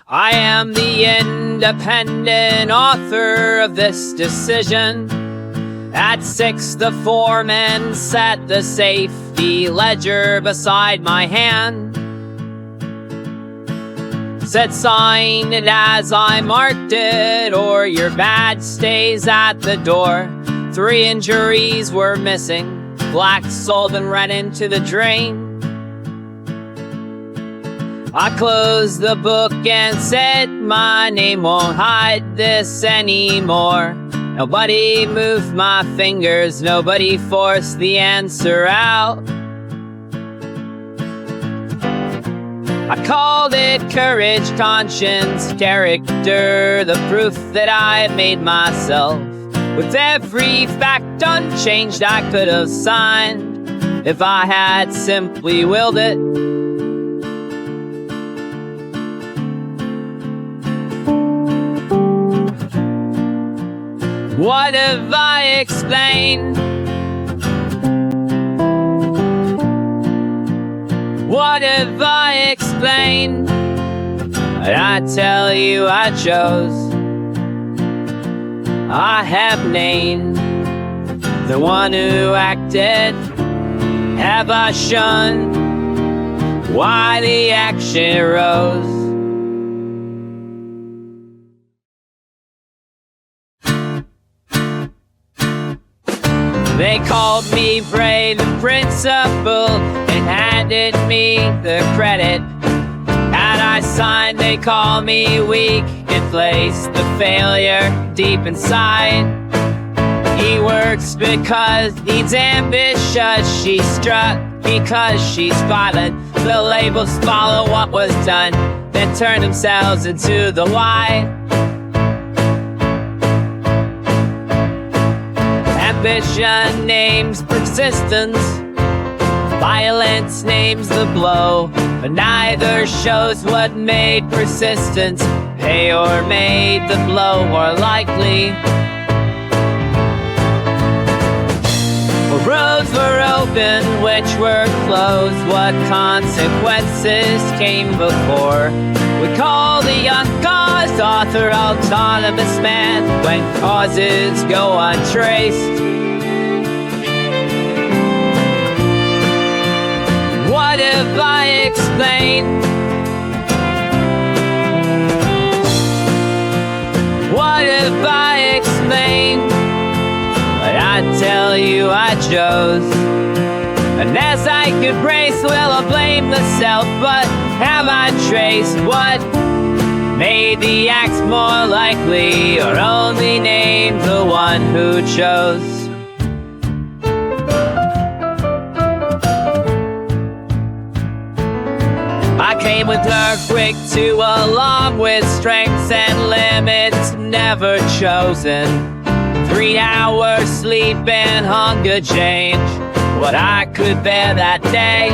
I am the independent author of this decision. At 6, the foreman set the safety ledger beside my hand. Said sign it as I marked it, or your badge stays at the door. 3 injuries were missing, black sold and ran into the drain. I closed the book and said my name won't hide this anymore. Nobody moved my fingers, nobody forced the answer out. I called it courage, conscience, character, the proof that I made myself. With every fact unchanged, I could have signed if I had simply willed it. What have I explained? What have I explained? I tell you I chose. I have named the one who acted. Have I shunned why the action rose? They called me brave and principled and handed me the credit. Had I signed, they call me weak and placed the failure deep inside. He works because he's ambitious. She struck because she's violent. The labels follow what was done, then turn themselves into the light. Ambition names persistence, violence names the blow, but neither shows what made persistence pay or made the blow more likely. Well, roads were open, which were closed. What consequences came before? We call the uncaused author autonomous man when causes go untraced. What have I explained? What have I explained? But I tell you I chose. And as I could brace, well, I blame the self, but have I traced what made the acts more likely, or only named the one who chose? I came with her quick to along with strengths and limits never chosen. 3 hours sleep and hunger change what I could bear that day.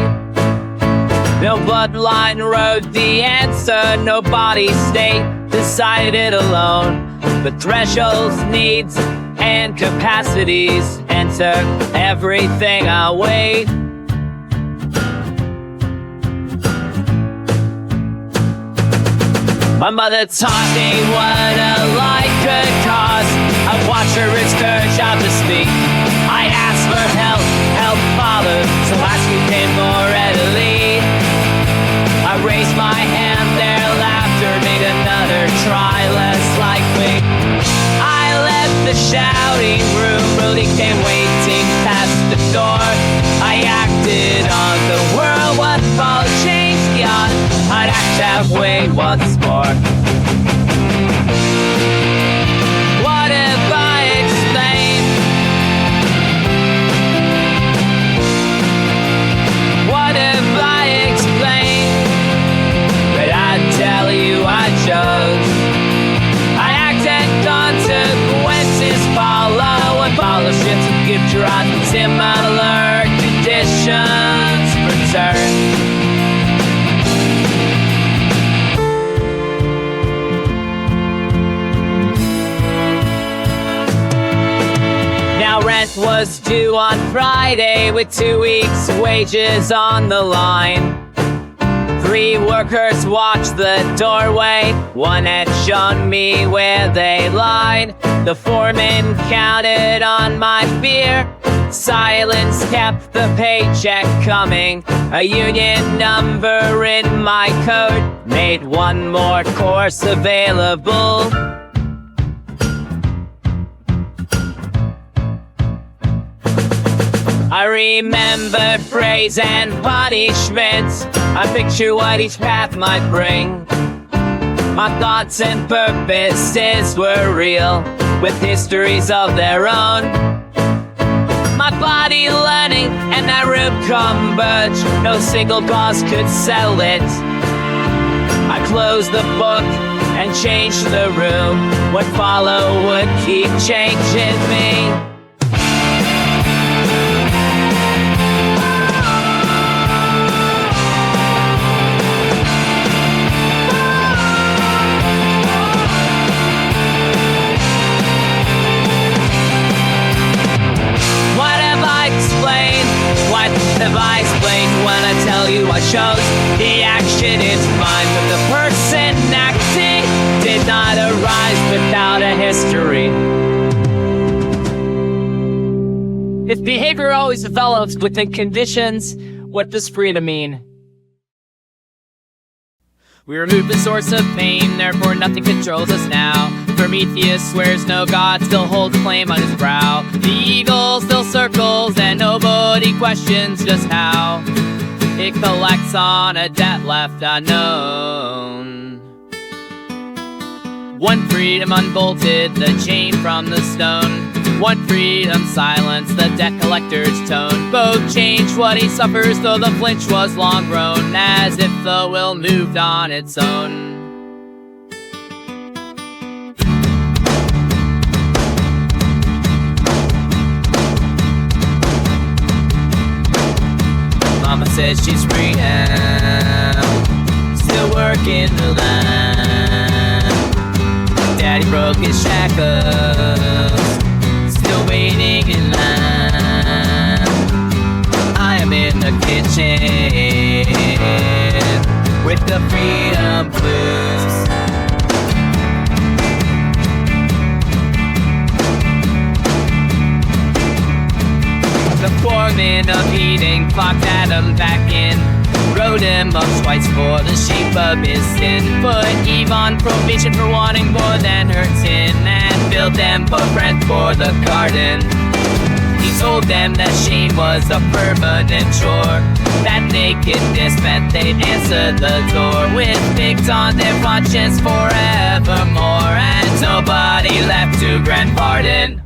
No bloodline wrote the answer, no body state decided alone. But thresholds, needs, and capacities enter everything I weigh. My mother taught me what a life could cost. I watched her risk her job to speak. I asked for help, Father, so asking him more readily. I raised my hand, their laughter made another try less likely. I left the shouting room, really came waiting past the door. I acted on the world, what fall changed beyond. I'd act that way once more. What have I explained? What have I explained? But I tell you I chose. I act and consequences follow, and follow shifts and give drive from similar conditions return. Rent was due on Friday with 2 weeks' wages on the line. 3 workers watched the doorway. 1 had shown me where they lied. The foreman counted on my fear. Silence kept the paycheck coming. A union number in my code made 1 more course available. I remember praise and punishment. I picture what each path might bring. My thoughts and purposes were real, with histories of their own. My body learning and that rib converge. No single cause could settle it. I closed the book and changed the room. What followed would keep changing me. Have I explained when I tell you I chose the action? It's mine, but the person acting did not arise without a history. If behavior always develops within conditions, what does freedom mean? We remove the source of pain, therefore nothing controls us now. Prometheus swears no god still holds claim on his brow. The eagle still circles and nobody questions just how it collects on a debt left unknown. 1 freedom unbolted the chain from the stone. 1 freedom silenced the debt collector's tone. Both changed what he suffers, though the flinch was long grown, as if the will moved on its own. Mama says she's free now, still working the land. Daddy broke his shackles, still waiting in line. I am in the kitchen with the freedom blues. The foreman of eating clocked Adam back in, wrote him up twice for the shape of his sin. Put Eve on probation for wanting more than her tin, and billed them for rent for the garden. He told them that shame was a permanent chore, that nakedness meant they'd answer the door with pigs on their conscience forevermore, and nobody left to grant pardon.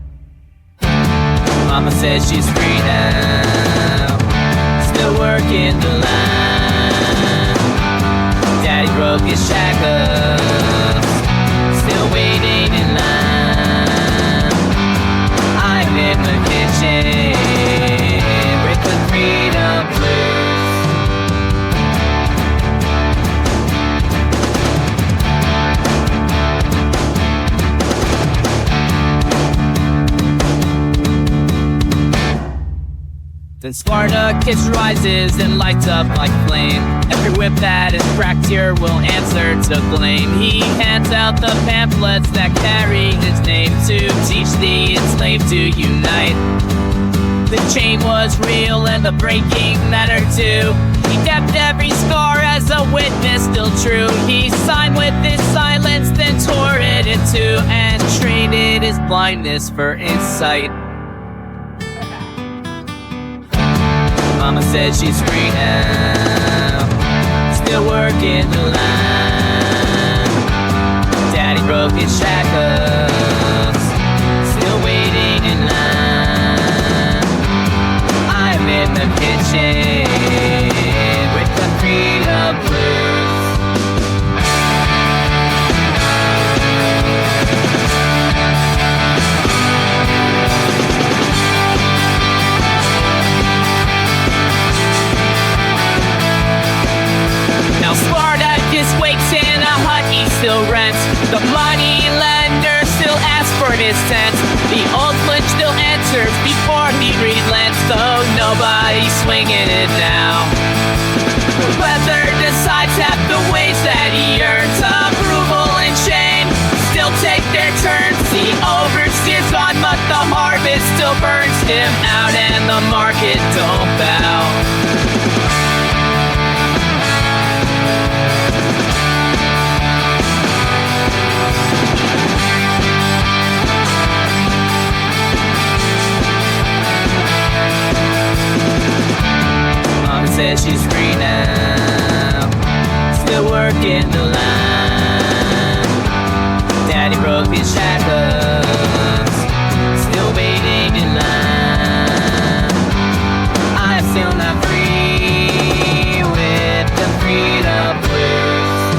Mama says she's free now, still working the line. Daddy broke his shackles, still waiting in line. I'm in the kitchen with the freedom blues. Then Spartacus rises and lights up like flame. Every whip that is cracked here will answer to blame. He hands out the pamphlets that carry his name to teach the enslaved to unite. The chain was real and the breaking matter too. He kept every scar as a witness still true. He signed with his silence, then tore it in two, and traded his blindness for insight. Mama said she's free now, still working the line. Daddy broke his shackles, still waiting in line. I'm in the kitchen with the freedom blues. Now Spartacus wakes in a hut he still rents. The money lender still asks for his cents. The old flint still answers before he relents, though nobody's swinging it now. The weather decides still burns him out, and the market don't bow. Mom says she's free now, still working the line. Daddy broke his shackles, still waiting in line. I'm still not free with the freedom blues.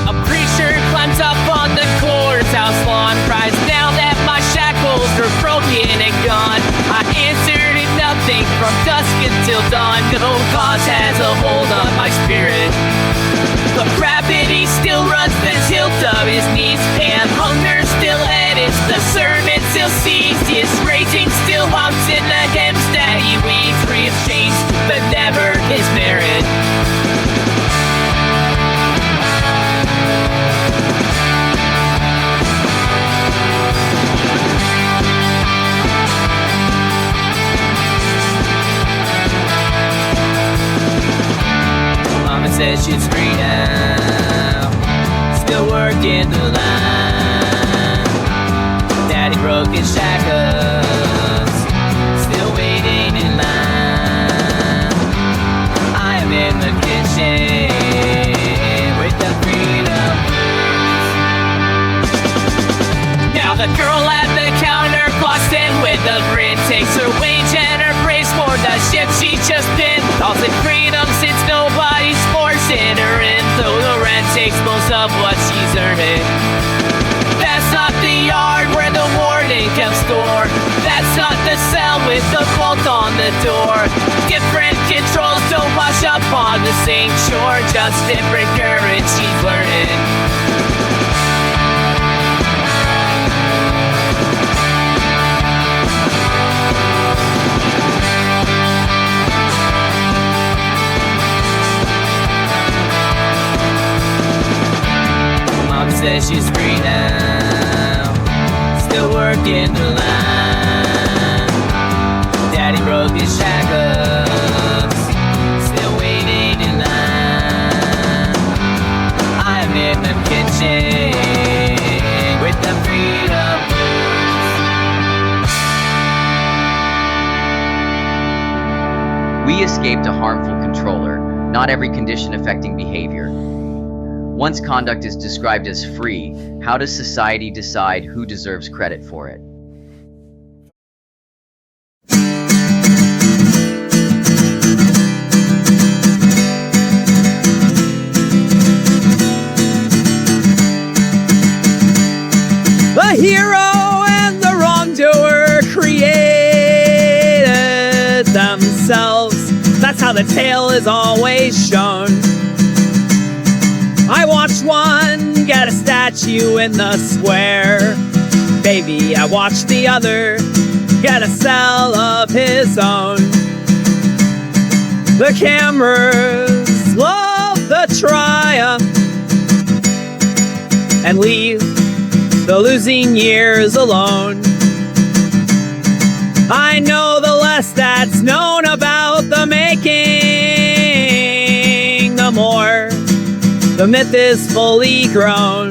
A preacher climbs up on the courthouse lawn, cries now that my shackles are broken and gone. I answered it nothing from dusk until dawn. No cause has a hold on my spirit. The gravity still runs the tilt of his knees, and hunger still edits the sermon still sees. His raging still humps in the hymns that he weaves, free of chains, but never his merit. Mama says she's free now, still working the line. Daddy broke his shackles, still waiting in line. I'm in the kitchen with the freedom blues. Now the girl at the counter clocks in with a grin, takes her wage and her praise for the shift she just pinned. Calls it freedom since nobody's forcing her in, though the rent takes most of what she's earning. That's not the yard where the warden kept store. That's not the cell with the bolt on the door. Different controls don't wash up on the same shore, just different currents she's learning. Mom says she's free now, still working the line. Daddy broke his shackles, still waiting in line. I'm in the kitchen with the freedom blues. We escaped a harmful controller, not every condition affecting behavior. Once conduct is described as free, how does society decide who deserves credit for it? The hero and the wrongdoer created themselves. That's how the tale is always shown. I watched one get a statue in the square. Baby, I watched the other get a cell of his own. The cameras love the triumph and leave the losing years alone. I know the less that's known about the making, the more the myth is fully grown.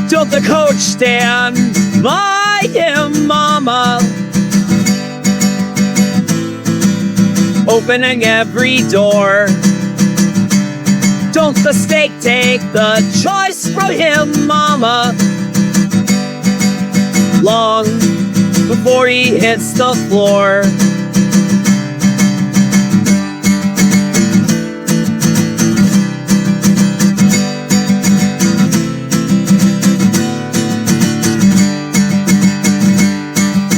Don't the coach stand by him, mama, opening every door. Don't the stake take the choice from him, mama, long before he hits the floor.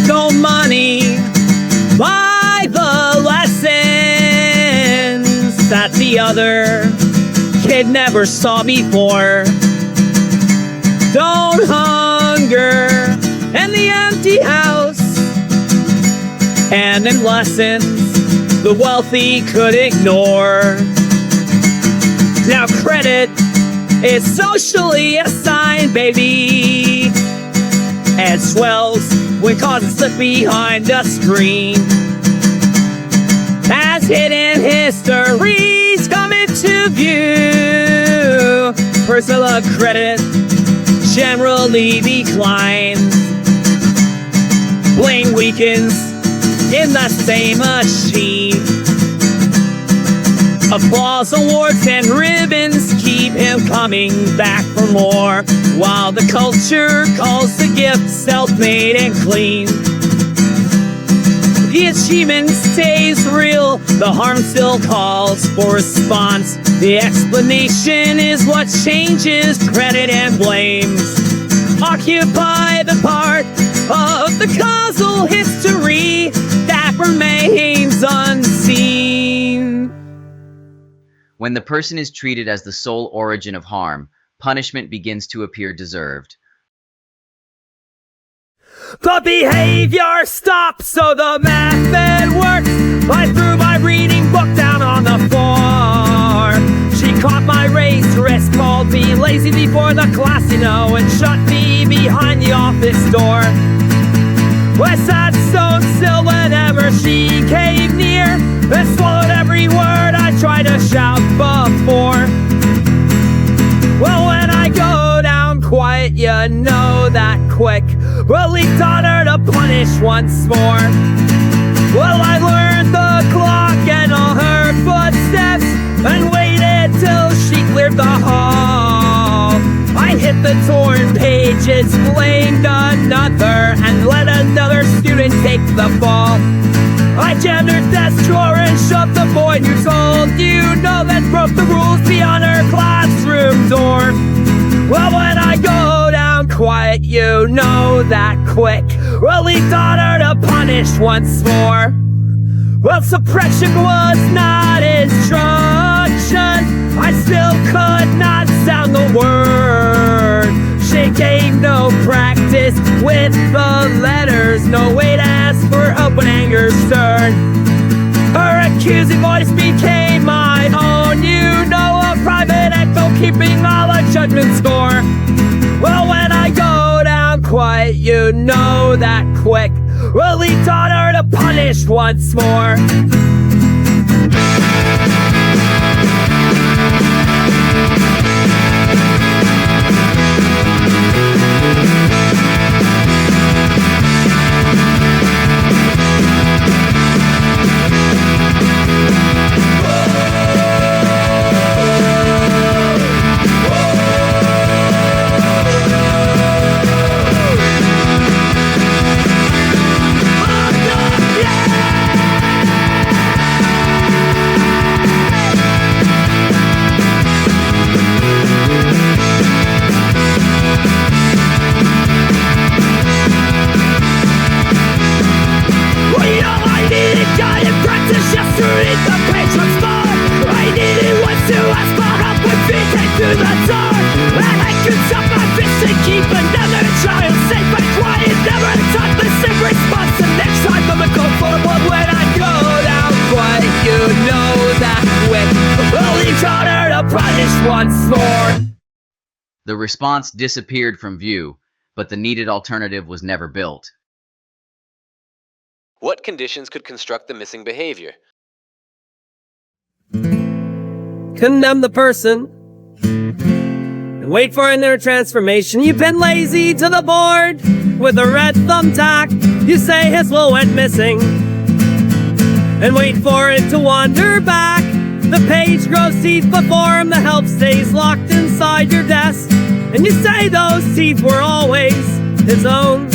Don't money buy the lessons that the other kid never saw before. Don't hunger and the empty house and in lessons the wealthy could ignore. Now credit is socially assigned, baby, and swells when causes slip behind a screen. As hidden histories come into view, personal credit generally declines. Blame weakens in the same machine. Applause, awards, and ribbons keep him coming back for more, while the culture calls the gift self-made and clean. The achievement stays real, the harm still calls for response. The explanation is what changes credit and blames. Occupy the part of the causal history that remains unseen. When the person is treated as the sole origin of harm, punishment begins to appear deserved. The behavior stops, so the method works. I threw my reading book down on the floor. She caught my raised wrist, called me lazy before the class, and shut me behind the office door. I sat stone still whenever she came near, and swallowed every word I tried to shout before. Well, when I go down quiet, you know that quick. Well, he taught her to punish once more. Well, I learned the clock and all her footsteps, and waited till she cleared the hall. I hit the torn pages, blamed another, and let another student take the fall. I jammed her desk drawer and shoved the boy who told that broke the rules beyond her classroom door. Well, when I go down quiet, you know that quick. Well, he taught her to punish once more. Well, suppression was not instruction. I still could not sound the word. She gave no practice with the letters, no way to ask for help when anger stirred. Her accusing voice became my own, a private echo keeping all a judgment score. Well, when I go down quiet, you know that quick. Well, he taught her to punish once more. The response disappeared from view, but the needed alternative was never built. What conditions could construct the missing behavior? Condemn the person and wait for a inner transformation. You pin lazy to the board with a red thumbtack. You say his will went missing and wait for it to wander back. The page grows teeth before him, the help stays locked inside your desk, and you say those teeth were always his own.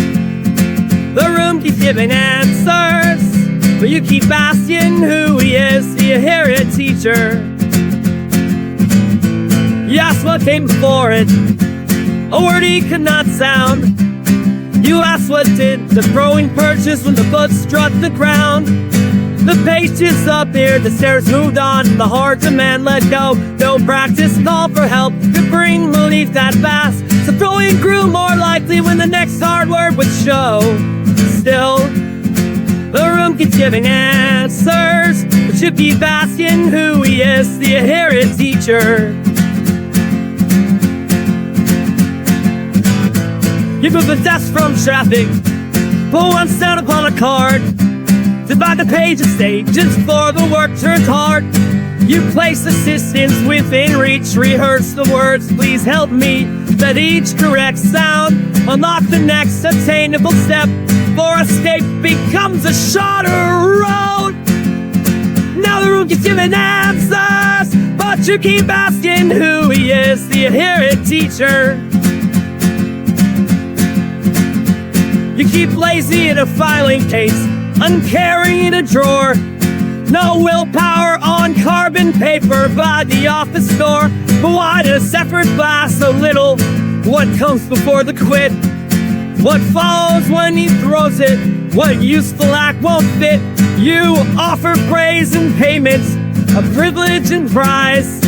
The room keeps giving answers, but you keep asking who he is. Do you hear it, teacher? You ask what came before it, a word he could not sound. You ask what did the throwing purchase when the foot struck the ground. The page disappeared, the stairs moved on, the hard demand let go. No practice, call for help, could bring relief that fast. So throwing grew more likely when the next hard word would show. Still, The room keeps giving answers, but you keep asking who he is, the inherent teacher. You move the desk from traffic, pull one down upon a card, divide the page of stages for the work turns hard. You place assistance within reach, rehearse the words, please help me, that each correct sound unlock the next attainable step, for escape becomes a shorter road. Now the room keeps giving answers, but you keep asking who he is, the inherent teacher. You keep lazy in a filing case, uncaring in a drawer. No willpower on carbon paper by the office door. But why does effort last so little? What comes before the quit? What follows when he throws it? What useful act won't fit? You offer praise and payments, a privilege and prize,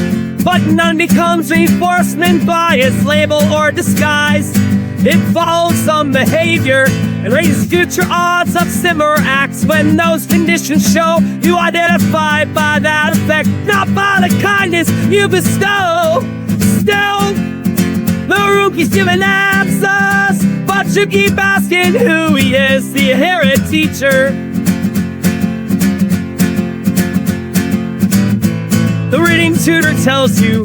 but none becomes reinforcement bias, label or disguise. It follows some behavior and raises future odds of similar acts when those conditions show you identify by that effect, not by the kindness you bestow. Still, the room keeps giving answers, but you keep asking who he is, the inherent teacher. The reading tutor tells you,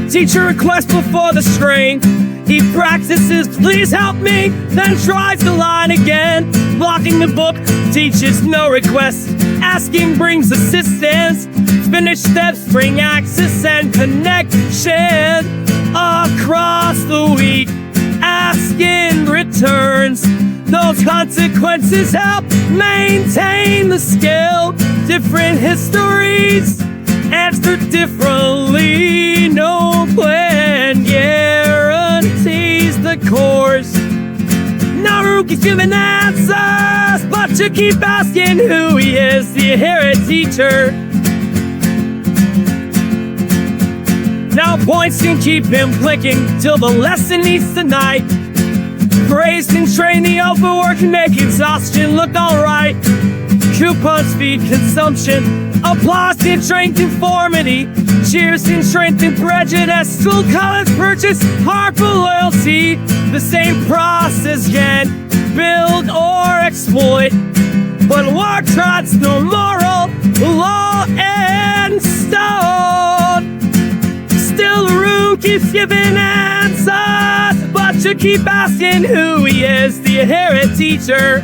teacher request before the strain. He practices, please help me, then tries the line again. Blocking the book teaches no request. Asking brings assistance. Finish steps bring access and connection. Across the week, asking returns. Those consequences help maintain the skill. Different histories answer differently. No plan guarantees the course. No rookie's giving answers, but you keep asking who he is, the inherent teacher. Now points can keep him clicking till the lesson needs tonight. Praise can train the overwork and make exhaustion look alright. Coupons feed consumption, applause can train conformity, cheers can strengthen prejudice, school college purchase, hard for loyalty. The same process can build or exploit, but war trots no moral law and stone. Still the room keeps giving answers, but you keep asking who he is, the inherent teacher.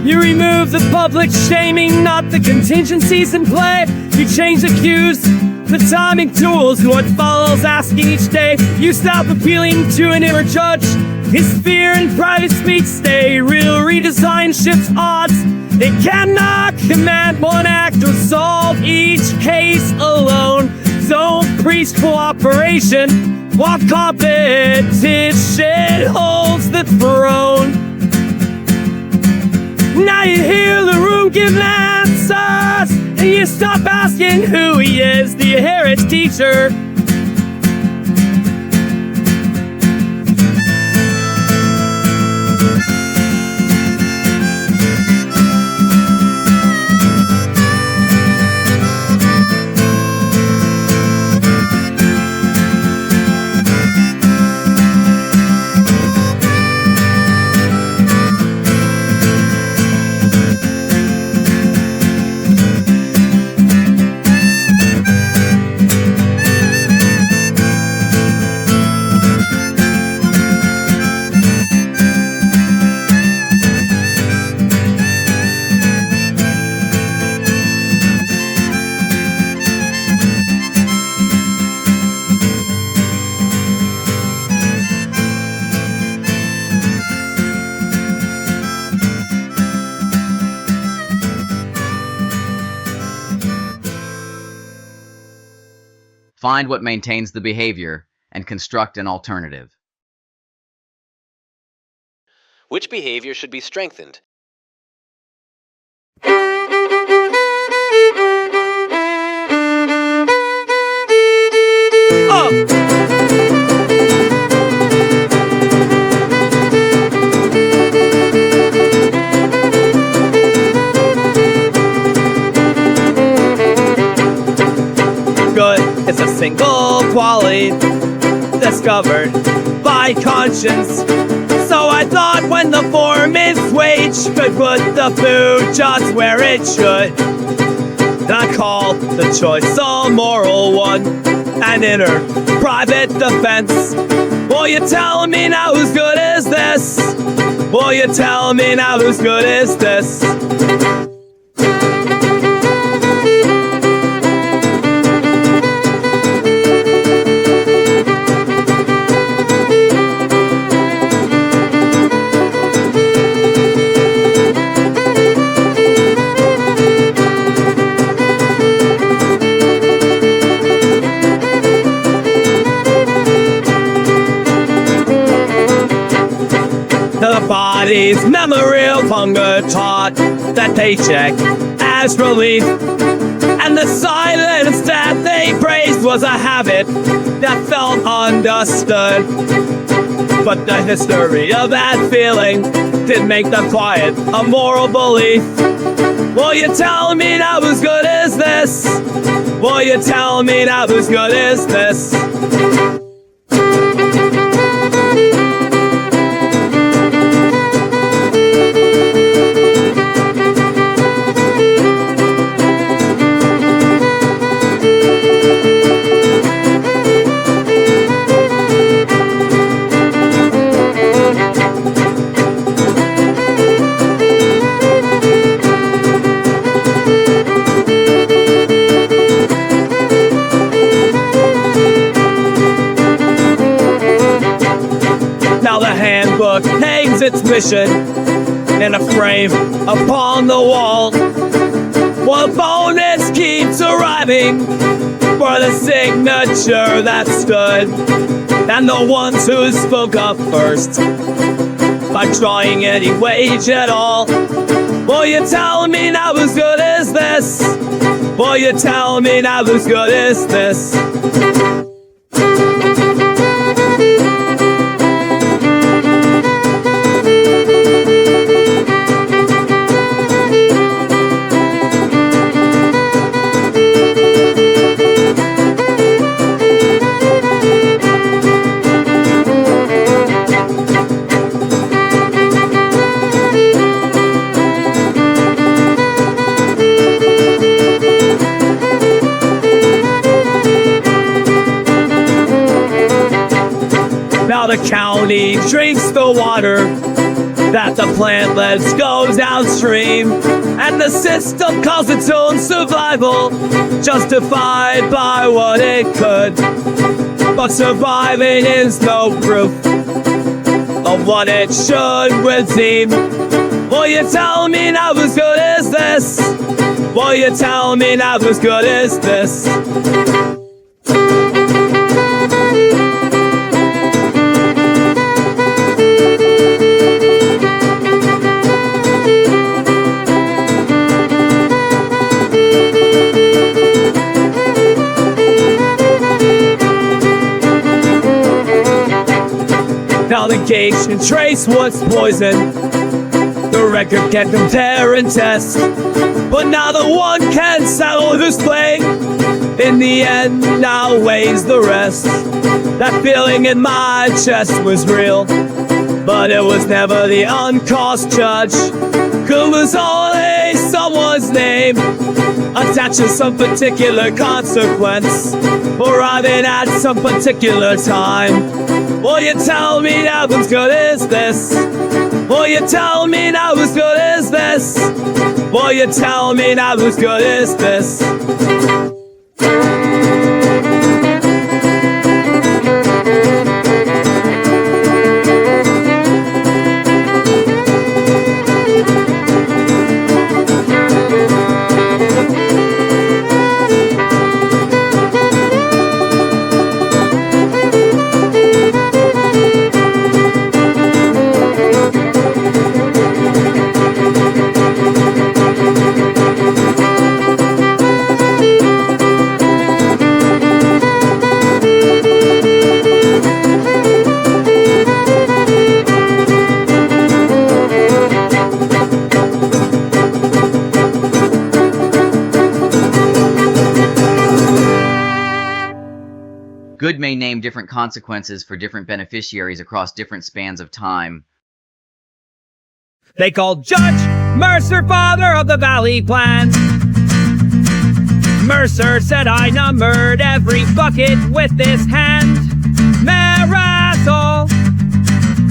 You remove the public shaming, not the contingencies in play. You change the cues, the timing tools, what follows asking each day. You stop appealing to an inner judge. His fear and private speech stay. Real redesign shifts odds. It cannot command one act or solve each case alone. Don't preach cooperation while competition holds the throne. Now you hear the room give answers, and you stop asking who he is, the inherent teacher. Find what maintains the behavior and construct an alternative. Which behavior should be strengthened? Oh! was a single quality discovered by conscience. So I thought when the foreman's wage could put the food just where it should, and I called the choice a moral one, an inner private defense. Will you tell me now whose good is this? Will you tell me now whose good is this? The body's memory of hunger taught that paycheck as relief, and the silence that they praised was a habit that felt understood. But the history of that feeling did make the quiet a moral belief. Will you tell me now whose good is this? Will you tell me now whose good is this? Now the handbook hangs its mission in a frame upon the wall, while bonus keeps arriving for the signature that stood, and the ones who spoke up first by drawing any wage at all. Will you tell me now whose good is this? Will you tell me now whose good is this? Now the county drinks the water that the plant lets go downstream, and the system calls its own survival justified by what it could. But surviving is no proof of what it should redeem. Will you tell me now whose good is this? Will you tell me now whose good is this? Now the gauge can trace what's poison, the record can compare and test, but now the one can settle who's playing. In the end, now weighs the rest. That feeling in my chest was real, but it was never the uncaused judge, who was only someone's name attached to some particular consequence, arriving at some particular time. Will you tell me now whose good is this? Will you tell me now whose good is this? Will you tell me now whose good is this? Good may name different consequences for different beneficiaries across different spans of time. They called Judge Mercer father of the Vale plan. Mercer said I numbered every bucket with his hand. Marisol.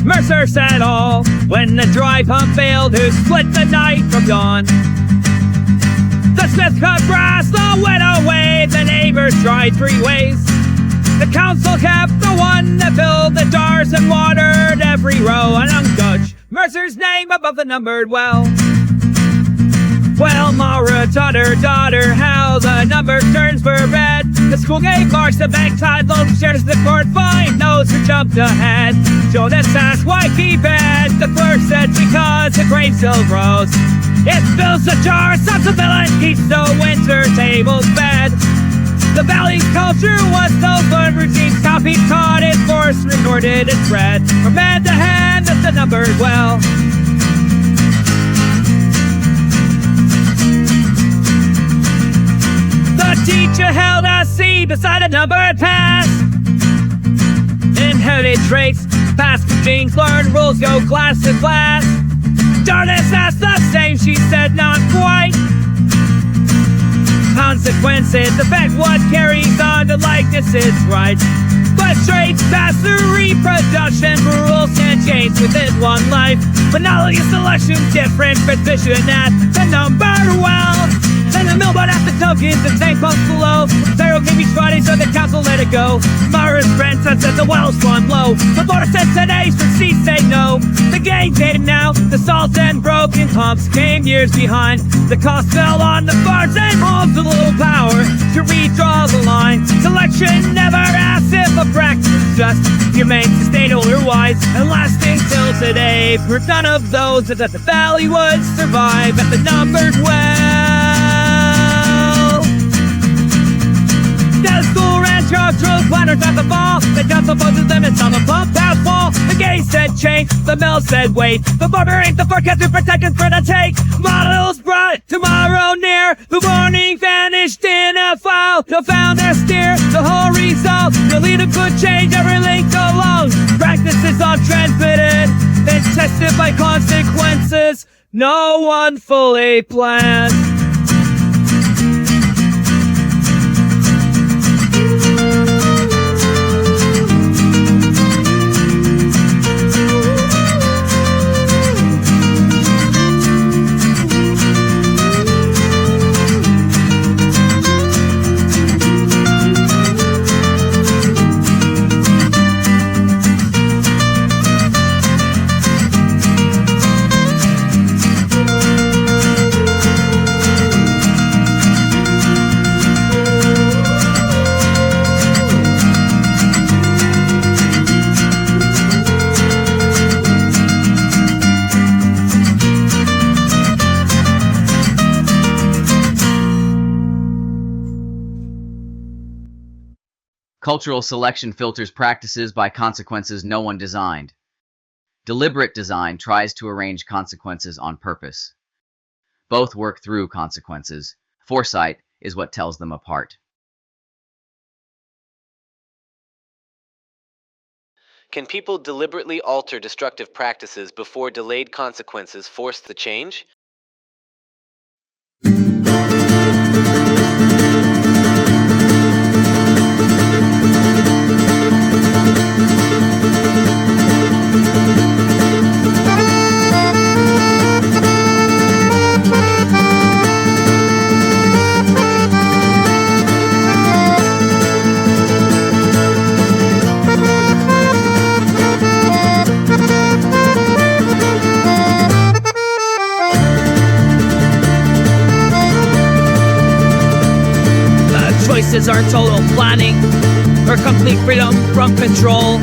Mercer said all. When the dry pump failed, who split the night from dawn? The smith cut grass, the widow waved, the neighbors tried 3 ways. The council kept the one that filled the jars and watered every row. And young Judge Mercer's name above the numbered well. Well, Mara taught her daughter how the number turns were red. The school gave marks, the bank tied loan shares, the court fine those who jumped ahead. Jonas asked why keep it. The clerk said because the grain still grows. It fills the jar, stops the villain, keeps the winter tables fed. The Valley's culture was those learned routines, copied, taught, enforced, resorted, and spread from hand to hand at the numbered well. The teacher held a seat beside a numbered pass. Inherited traits, past genes, learned rules, go class to class. Darkness asked the same, she said not quite. Consequences affect what carries on to likeness is right. But traits pass through reproduction, rules can change within one life. But knowledge is selection different, precision at the numbered well. And the millboard at the tokens, the tank pumps below. Pharaoh came each Friday, so the council let it go. Mara's grandson said the wells run low. The border said today's for C say no. The gains hate him now, the salt and broken pumps came years behind. The cost fell on the farms and homes with little power to redraw the line. Selection never asks if a practice is just humane, sustainable or wise, and lasting till today. For none of those that the Valley would survive at the numbered well. The school ran truck drove planners at the ball. The council voted them and saw the pump house fall. The gate said change, the mill said wait. The barber ain't the forecast to protect and for the take. Models brought tomorrow near. The morning vanished in a file. The found their steer, the whole result. The leader could change every link along. Practices are transmitted, then tested by consequences. No one fully planned. Cultural selection filters practices by consequences no one designed. Deliberate design tries to arrange consequences on purpose. Both work through consequences. Foresight is what tells them apart. Can people deliberately alter destructive practices before delayed consequences force the change? Choices are total planning or complete freedom from control.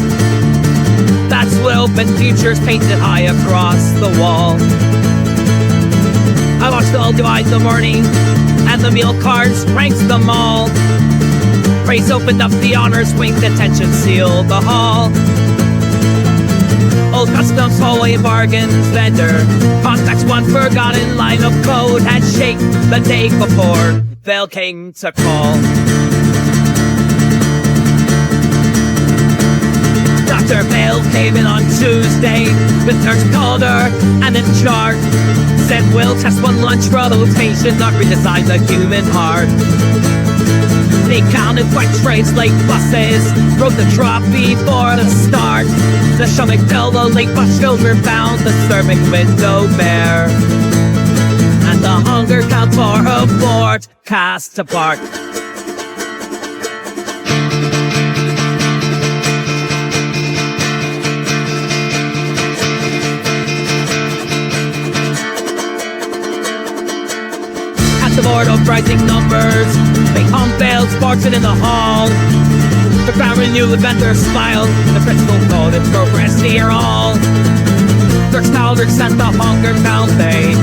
That's what open futures painted high across the wall. I watch the divide the morning and the meal cards ranks them all. Praise opened up the honors wing, detention sealed the hall. Old customs hallway bargains vendor contacts one forgotten line of code had shaped the day before Vale came to call. Haven on Tuesday. The nurse called her and in chart said we'll test one lunch rotation, not redesign the human heart. They counted wet trains, late buses, broke the drop before the start. The stomach filled, the late bus children found the serving window bare, and the hunger count for aboard cast apart. The board of rising numbers make home fails, marching in the hall. The crowd renewed with vendors smiled. The principal called it progress here all. Their children sent the hunger bound they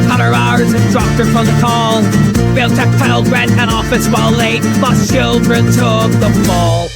cut her hours and dropped her from the call. Failed tactile ran an office while late bus children took the fall.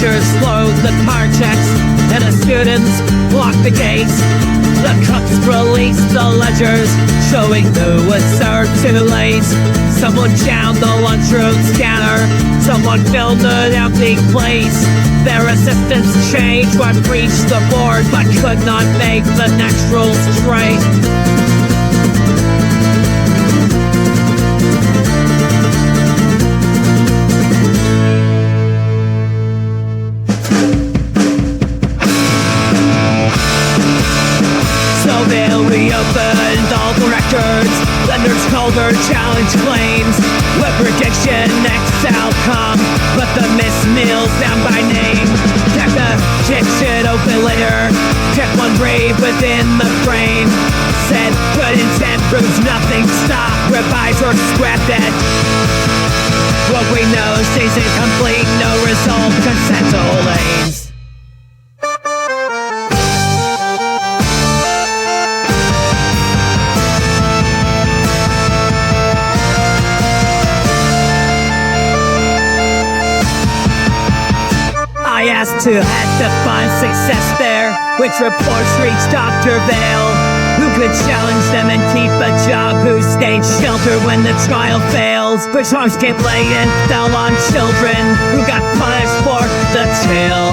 Slowed the car checks and the students blocked the gates. The cooks released the ledgers showing who was served too late. Someone jammed the lunchroom scanner, someone filled an empty place. Their assistants changed what reached the board but could not make the next rule straight. Reopened all the records. The nurse called her challenge claims. With prediction next outcome, but the missed meals down by name. Kept the kitchen open later. Kept one brave within the frame. Said good intent proves nothing. Stop, revise or scrap that. What we know stays incomplete. No result, consent to lanes. I asked who had defined success there, which reports reached Dr. Vale, who could challenge them and keep a job, who stayed sheltered when the trial fails, which harms kept laying fell on children, who got punished for the tale.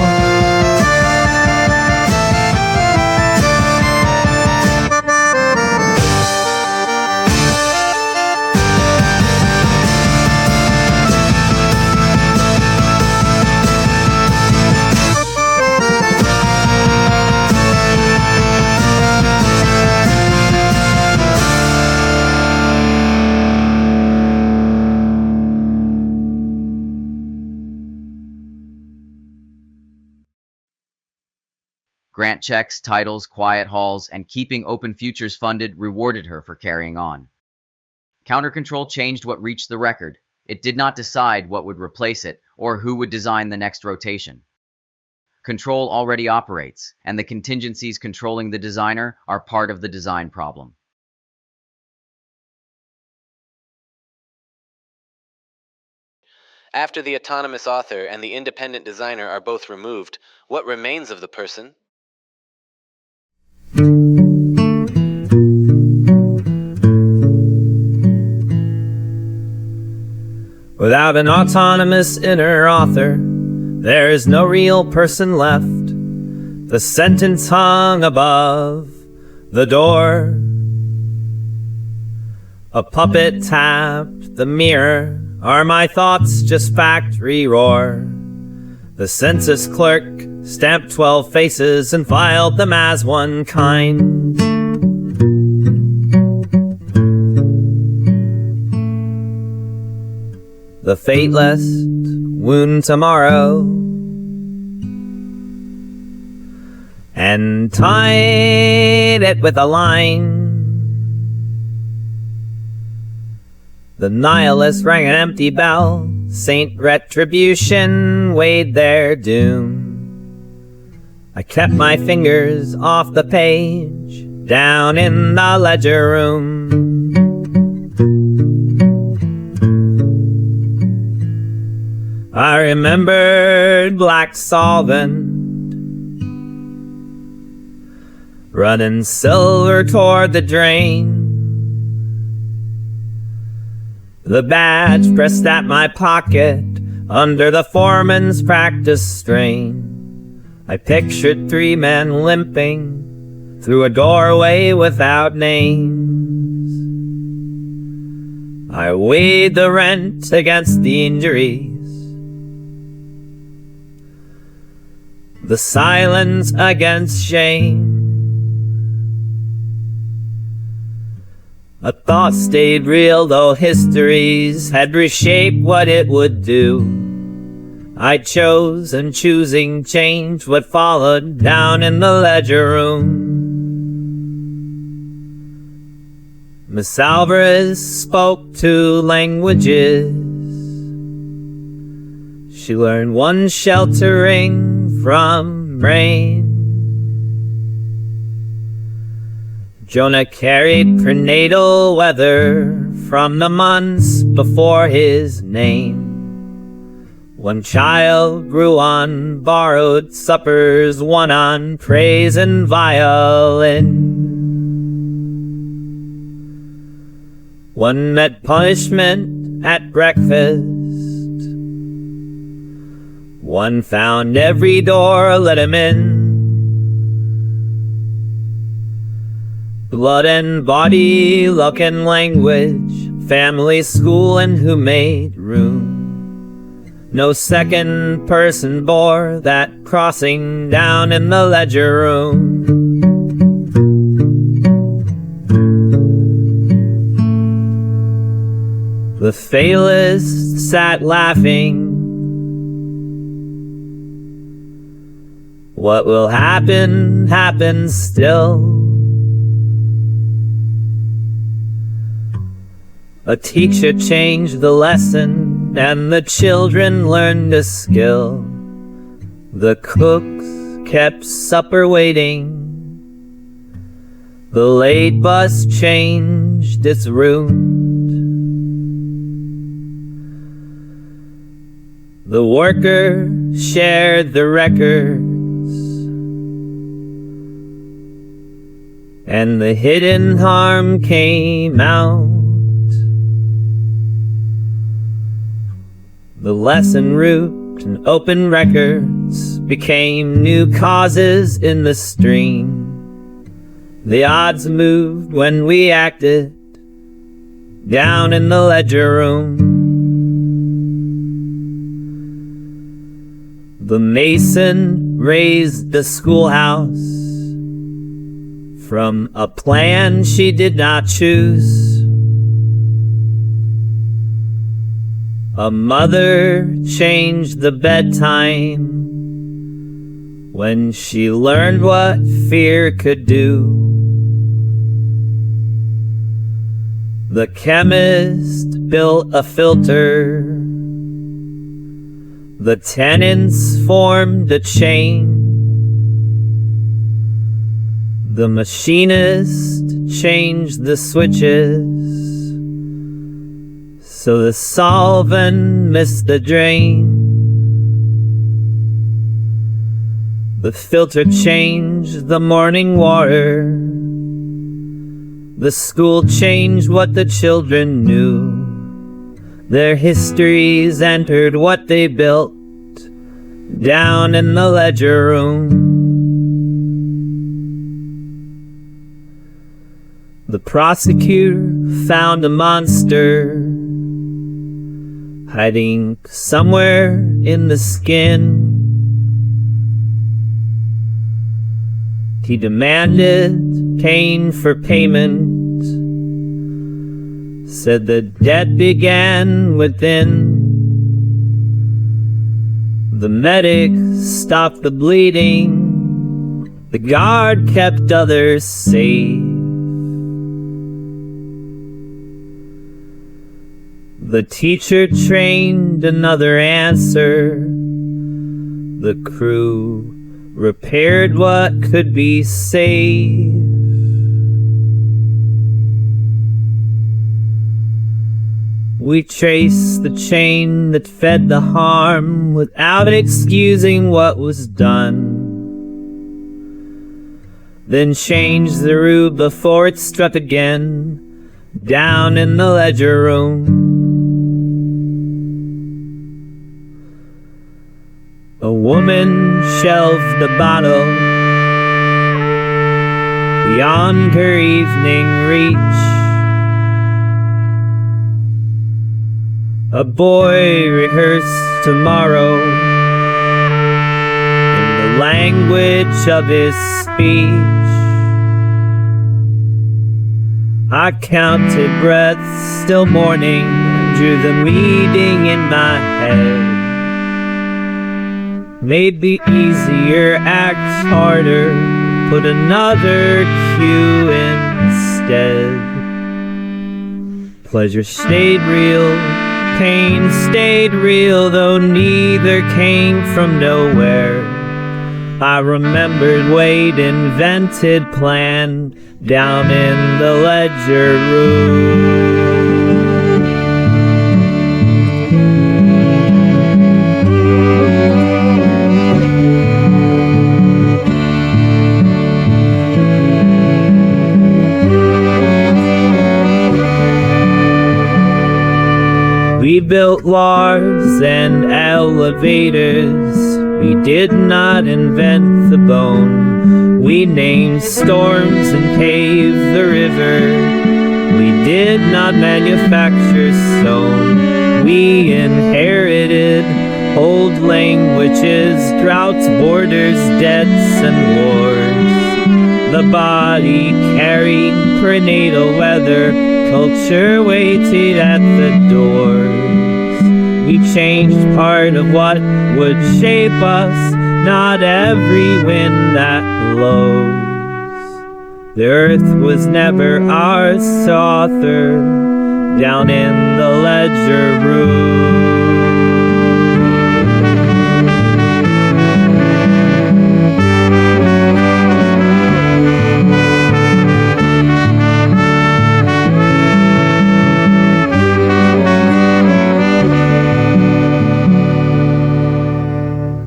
Grant checks, titles, quiet halls, and keeping open futures funded rewarded her for carrying on. Counter control changed what reached the record. It did not decide what would replace it or who would design the next rotation. Control already operates, and the contingencies controlling the designer are part of the design problem. After the autonomous author and the independent designer are both removed, what remains of the person? Without an autonomous inner author, there is no real person left. The the sentence hung above the door. A puppet tapped the mirror. Are my thoughts just factory roar? The census clerk stamped 12 faces and filed them as one kind. The fateless wound tomorrow and tied it with a line. The nihilist rang an empty bell. Saint Retribution weighed their doom. I kept my fingers off the page down in the ledger room. I remembered black solvent running silver toward the drain. The badge pressed at my pocket under the foreman's practice strain. I pictured 3 men limping through a doorway without names. I weighed the rent against the injuries, the silence against shame. A thought stayed real, though histories had reshaped what it would do. I chose, and choosing changed what followed down in the ledger room. Miss Alvarez spoke 2 languages. She learned one sheltering from rain. Jonah carried prenatal weather from the months before his name. One child grew on borrowed suppers, one on praise and violin. One met punishment at breakfast. One found every door let him in. Blood and body, luck and language, family, school, and who made room. No second person bore that crossing down in the ledger room. The fatalist sat laughing. What will happen, happens still. A teacher changed the lesson, and the children learned a skill. The cooks kept supper waiting. The late bus changed its route. The worker shared the records, and the hidden harm came out. The lesson route and open records became new causes in the stream. The odds moved when we acted down in the ledger room. The mason raised the schoolhouse from a plan she did not choose. A mother changed the bedtime when she learned what fear could do. The chemist built a filter. The tenants formed a chain. The machinist changed the switches so the solvent missed the drain. The filter changed the morning water. The school changed what the children knew. Their histories entered what they built down in the ledger room. The prosecutor found a monster hiding somewhere in the skin. He demanded Cain for payment, said the debt began within. The medic stopped the bleeding, the guard kept others safe. The teacher trained another answer, the crew repaired what could be saved. We traced the chain that fed the harm without excusing what was done. Then changed the rube before it struck again, down in the ledger room. A woman shelved the bottle beyond her evening reach. A boy rehearsed tomorrow in the language of his speech. I counted breaths, still mourning, drew the meaning in my head. Maybe easier, act harder, put another cue instead. Pleasure stayed real, pain stayed real, though neither came from nowhere. I remembered Wade invented plan down in the ledger room. We built lars and elevators, we did not invent the bone. We named storms and paved the river, we did not manufacture stone. We inherited old languages, droughts, borders, debts, and wars. The body carried prenatal weather, culture waited at the doors. We changed part of what would shape us, not every wind that blows. The earth was never ours to author, down in the ledger room.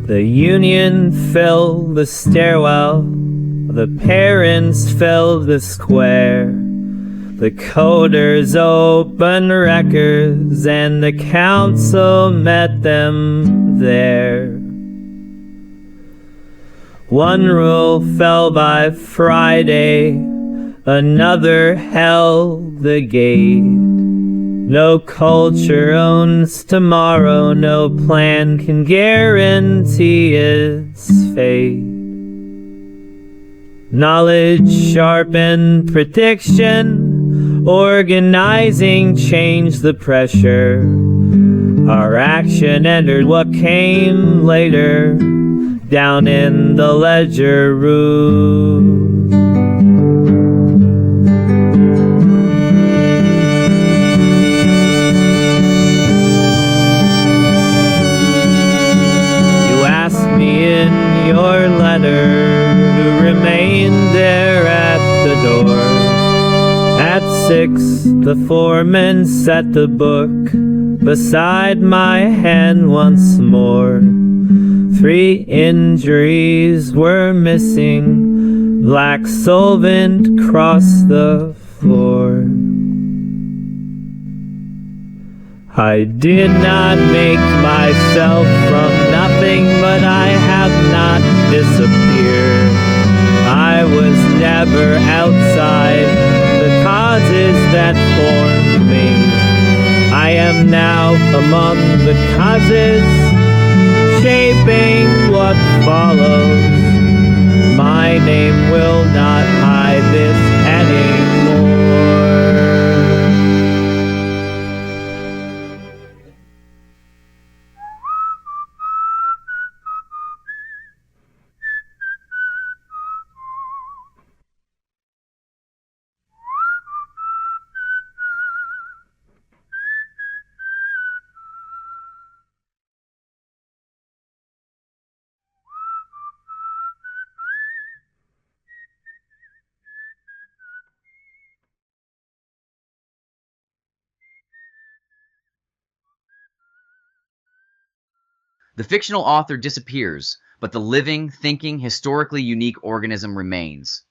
The union filled the stairwell, the parents filled the square, the coders opened records, and the council met them there. One rule fell by Friday, another held the gate. No culture owns tomorrow, no plan can guarantee its fate. Knowledge sharpened prediction, organizing changed the pressure. Our action entered what came later, down in the ledger room. In your letter, who remained there at the door. At 6, the foreman set the book beside my hand once more. 3 injuries were missing, black solvent crossed the floor. I did not make myself from nothing, but I have not disappeared. I was never outside the that formed me. I am now among the causes, shaping what follows. My name will not hide this anymore. The fictional author disappears, but the living, thinking, historically unique organism remains.